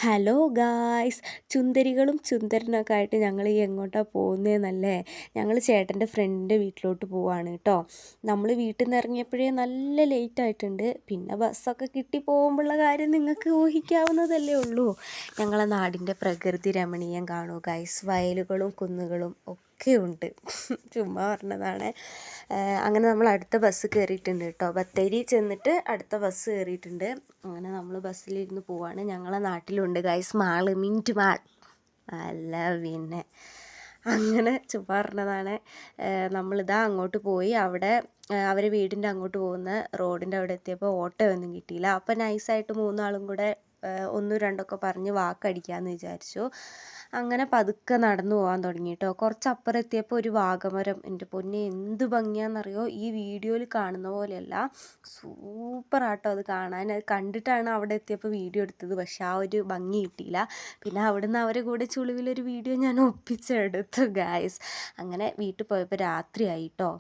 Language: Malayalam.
ഹലോ ഗായ്സ്, ചുന്ദരികളും ചുന്ദരനൊക്കെ ആയിട്ട് ഞങ്ങൾ ഈ എങ്ങോട്ടാണ് പോകുന്നതെന്നല്ലേ. ഞങ്ങൾ ചേട്ടൻ്റെ ഫ്രണ്ടിൻ്റെ വീട്ടിലോട്ട് പോവാണ് കേട്ടോ. നമ്മൾ വീട്ടിൽ നിന്ന് ഇറങ്ങിയപ്പോഴേ നല്ല ലേറ്റ് ആയിട്ടുണ്ട്. പിന്നെ ബസ്സൊക്കെ കിട്ടി പോകുമ്പോഴുള്ള കാര്യം നിങ്ങൾക്ക് ഊഹിക്കാവുന്നതല്ലേ ഉള്ളൂ. ഞങ്ങളെ നാടിൻ്റെ പ്രകൃതി രമണീയം കാണൂ ഗായ്സ്, വയലുകളും കുന്നുകളും ഒക്കെ ഉണ്ട്. ചുമ്മാ പറഞ്ഞതാണ്. അങ്ങനെ നമ്മൾ അടുത്ത ബസ് കയറിയിട്ടുണ്ട് കേട്ടോ. ബത്തേരി ചെന്നിട്ട് അടുത്ത ബസ് കയറിയിട്ടുണ്ട്. അങ്ങനെ നമ്മൾ ബസ്സിലിരുന്ന് പോവാണ്. ഞങ്ങളെ നാട്ടിലുണ്ട് ഗൈസ് മാള്, മിൻറ്റ് മാൾ. അല്ല പിന്നെ അങ്ങനെ ചുമ്മാ പറഞ്ഞതാണ്. നമ്മളിതാ അങ്ങോട്ട് പോയി. അവിടെ അവർ വീടിൻ്റെ അങ്ങോട്ട് പോകുന്ന റോഡിൻ്റെ അവിടെ എത്തിയപ്പോൾ ഓട്ടോ ഒന്നും കിട്ടിയില്ല. അപ്പോൾ നൈസായിട്ട് മൂന്നാളും കൂടെ ഒന്നും രണ്ടൊക്കെ പറഞ്ഞ് വാക്കടിക്കാമെന്ന് വിചാരിച്ചു. അങ്ങനെ പതുക്കെ നടന്നു പോകാൻ തുടങ്ങി കേട്ടോ. കുറച്ചപ്പുറം എത്തിയപ്പോൾ ഒരു വാഗമരം, എൻ്റെ പൊന്നെ എന്ത് ഭംഗിയാണെന്നറിയോ. ഈ വീഡിയോയിൽ കാണുന്ന പോലെയല്ല, സൂപ്പറാട്ടോ അത് കാണാൻ. അത് കണ്ടിട്ടാണ് അവിടെ എത്തിയപ്പോൾ വീഡിയോ എടുത്തത്, പക്ഷെ ആ ഒരു ഭംഗി കിട്ടിയില്ല. പിന്നെ അവിടുന്ന് അവരെ കൂടെ ചുളിവിലൊരു വീഡിയോ ഞാൻ ഒപ്പിച്ചെടുത്തു ഗായ്സ്. അങ്ങനെ വീട്ടിൽ പോയപ്പോൾ രാത്രിയായി കേട്ടോ.